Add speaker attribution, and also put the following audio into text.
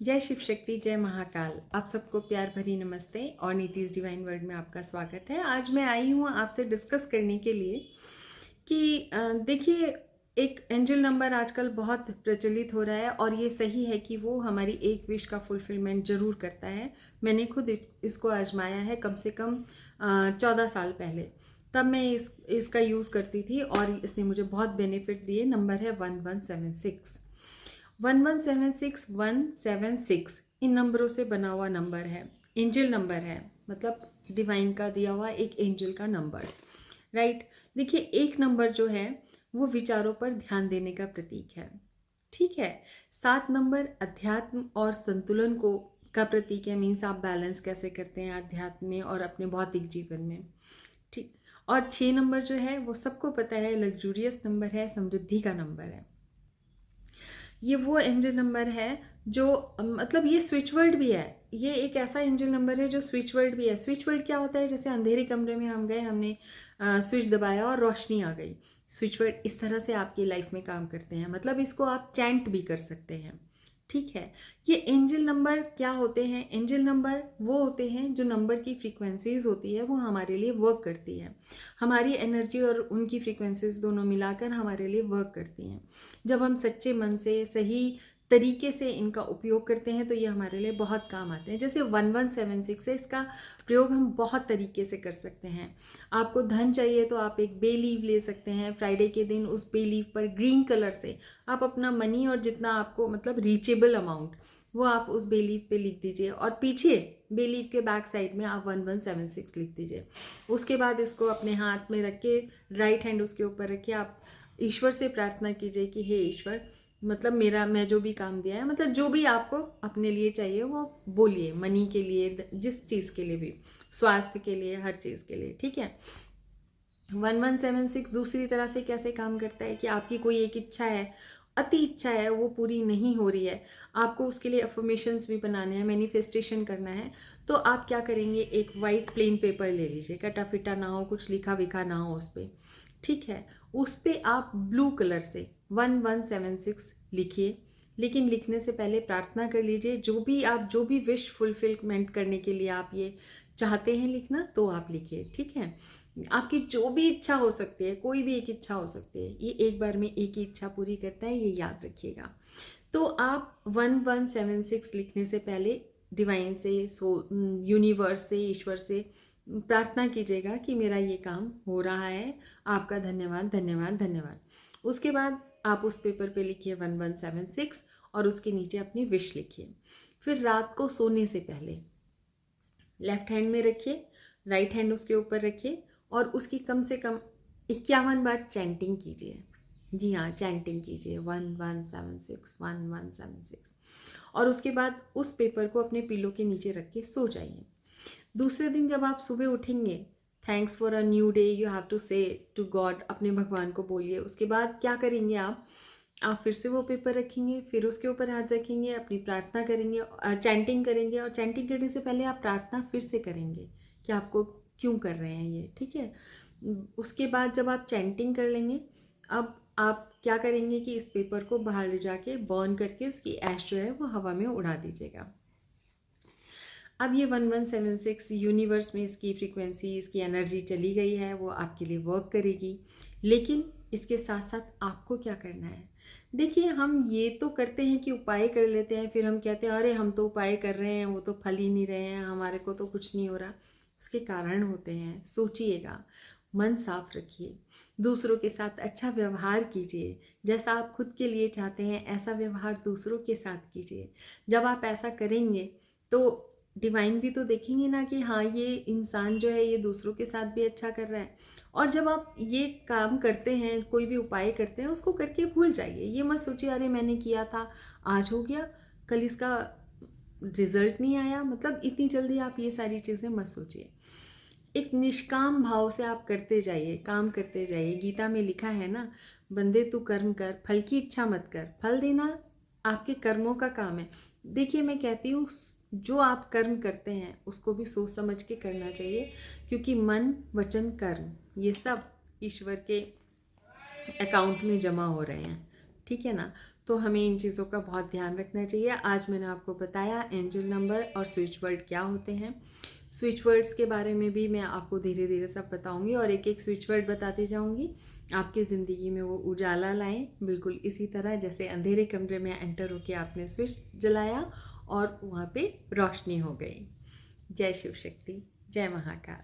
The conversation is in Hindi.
Speaker 1: जय शिव शक्ति, जय महाकाल। आप सबको प्यार भरी नमस्ते और नीतीश डिवाइन वर्ल्ड में आपका स्वागत है। आज मैं आई हूँ आपसे डिस्कस करने के लिए कि देखिए, एक एंजल नंबर आजकल बहुत प्रचलित हो रहा है और ये सही है कि वो हमारी एक विश का फुलफिलमेंट ज़रूर करता है। मैंने खुद इसको आजमाया है कम से कम 14 साल पहले। तब मैं इसका यूज़ करती थी और इसने मुझे बहुत बेनिफिट दिए। नंबर है 1176। 1176176 इन नंबरों से बना हुआ नंबर है। एंजल नंबर है, मतलब डिवाइन का दिया हुआ एक एंजल का नंबर, राइट। देखिए, एक नंबर जो है वो विचारों पर ध्यान देने का प्रतीक है, ठीक है। 7 नंबर अध्यात्म और संतुलन को का प्रतीक है। मीन्स आप बैलेंस कैसे करते हैं अध्यात्म में और अपने भौतिक जीवन में, ठीक। और 6 नंबर जो है वो सबको पता है, लग्जूरियस नंबर है, समृद्धि का नंबर है। ये वो एंजल नंबर है जो मतलब ये स्विच वर्ड भी है। ये एक ऐसा एंजल नंबर है जो स्विच वर्ड भी है। स्विच वर्ड क्या होता है? जैसे अंधेरे कमरे में हम गए, हमने स्विच दबाया और रोशनी आ गई। स्विच वर्ड इस तरह से आपकी लाइफ में काम करते हैं। मतलब इसको आप चैंट भी कर सकते हैं, ठीक है। ये एंजल नंबर क्या होते हैं? एंजल नंबर वो होते हैं जो नंबर की फ्रीक्वेंसीज होती है वो हमारे लिए वर्क करती है। हमारी एनर्जी और उनकी फ्रीक्वेंसीज दोनों मिलाकर हमारे लिए वर्क करती हैं। जब हम सच्चे मन से सही तरीके से इनका उपयोग करते हैं तो ये हमारे लिए बहुत काम आते हैं। जैसे 1176 है, इसका प्रयोग हम बहुत तरीके से कर सकते हैं। आपको धन चाहिए तो आप एक बे लीव ले सकते हैं। फ्राइडे के दिन उस बे लीव पर ग्रीन कलर से आप अपना मनी और जितना आपको मतलब रीचेबल अमाउंट वो आप उस बे लीव पे लिख दीजिए और पीछे बे लीव के बैक साइड में आप 1176 लिख दीजिए। उसके बाद इसको अपने हाथ में रख के राइट हैंड उसके ऊपर रखिए। आप ईश्वर से प्रार्थना कीजिए कि हे ईश्वर, मतलब मैं जो भी काम दिया है, मतलब जो भी आपको अपने लिए चाहिए वो बोलिए। मनी के लिए, जिस चीज़ के लिए भी, स्वास्थ्य के लिए, हर चीज़ के लिए, ठीक है। 1176 दूसरी तरह से कैसे काम करता है कि आपकी कोई एक इच्छा है, अति इच्छा है, वो पूरी नहीं हो रही है, आपको उसके लिए अफर्मेशंस भी बनाने हैं, मैनिफेस्टेशन करना है, तो आप क्या करेंगे? एक वाइट प्लेन पेपर ले लीजिए, कटा फिटा ना हो, कुछ लिखा विखा ना हो उस पर, ठीक है। उस पर आप ब्लू कलर से 1176 लिखिए। लेकिन लिखने से पहले प्रार्थना कर लीजिए। जो भी विश फुलफिलमेंट करने के लिए आप ये चाहते हैं लिखना, तो आप लिखिए, ठीक है। आपकी जो भी इच्छा हो सकती है, कोई भी एक इच्छा हो सकती है, ये एक बार में एक ही इच्छा पूरी करता है, ये याद रखिएगा। तो आप 1176 लिखने से पहले डिवाइन से, यूनिवर्स से, ईश्वर से प्रार्थना कीजिएगा कि मेरा ये काम हो रहा है, आपका धन्यवाद धन्यवाद धन्यवाद। उसके बाद आप उस पेपर पे लिखिए 1176 और उसके नीचे अपनी विश लिखिए। फिर रात को सोने से पहले लेफ्ट हैंड में रखिए, राइट हैंड उसके ऊपर रखिए और उसकी कम से कम 51 बार चैंटिंग कीजिए। जी हाँ, चैंटिंग कीजिए 1176 1176। और उसके बाद उस पेपर को अपने पिलो के नीचे रख के सो जाइए। दूसरे दिन जब आप सुबह उठेंगे, thanks for a new day you have to say to God, अपने भगवान को बोलिए। उसके बाद क्या करेंगे? आप फिर से वो पेपर रखेंगे, फिर उसके ऊपर हाथ रखेंगे, अपनी प्रार्थना करेंगे, चैंटिंग करेंगे। और चैंटिंग करने से पहले आप प्रार्थना फिर से करेंगे कि आपको क्यों कर रहे हैं ये, ठीक है। उसके बाद जब आप चैंटिंग कर लेंगे, अब आप क्या करेंगे कि इस पेपर को बाहर ले जाके बर्न करके उसकी ऐश जो है वो हवा में उड़ा दीजिएगा। अब ये 1176 यूनिवर्स में इसकी फ्रीक्वेंसी, इसकी एनर्जी चली गई है, वो आपके लिए वर्क करेगी। लेकिन इसके साथ साथ आपको क्या करना है? देखिए, हम ये तो करते हैं कि उपाय कर लेते हैं, फिर हम कहते हैं अरे हम तो उपाय कर रहे हैं, वो तो फल ही नहीं रहे हैं, हमारे को तो कुछ नहीं हो रहा। उसके कारण होते हैं, सोचिएगा। मन साफ रखिए, दूसरों के साथ अच्छा व्यवहार कीजिए। जैसा आप खुद के लिए चाहते हैं ऐसा व्यवहार दूसरों के साथ कीजिए। जब आप ऐसा करेंगे तो डिवाइन भी तो देखेंगे ना कि हाँ, ये इंसान जो है ये दूसरों के साथ भी अच्छा कर रहा है। और जब आप ये काम करते हैं, कोई भी उपाय करते हैं, उसको करके भूल जाइए। ये मत सोचिए अरे मैंने किया था, आज हो गया, कल इसका रिजल्ट नहीं आया। मतलब इतनी जल्दी आप ये सारी चीज़ें मत सोचिए। एक निष्काम भाव से आप करते जाइए, काम करते जाइए। गीता में लिखा है ना, बंदे तू कर्म कर, फल की इच्छा मत कर। फल देना आपके कर्मों का काम है। देखिए, मैं कहती हूँ जो आप कर्म करते हैं उसको भी सोच समझ के करना चाहिए, क्योंकि मन वचन कर्म ये सब ईश्वर के अकाउंट में जमा हो रहे हैं, ठीक है ना। तो हमें इन चीज़ों का बहुत ध्यान रखना चाहिए। आज मैंने आपको बताया एंजल नंबर और स्विच वर्ड क्या होते हैं। स्विच वर्ड्स के बारे में भी मैं आपको धीरे धीरे सब बताऊंगी और एक एक स्विच वर्ड बताती जाऊंगी। आपकी ज़िंदगी में वो उजाला लाएं, बिल्कुल इसी तरह जैसे अंधेरे कमरे में एंटर होके आपने स्विच जलाया और वहाँ पे रोशनी हो गई। जय शिव शक्ति, जय महाकाल।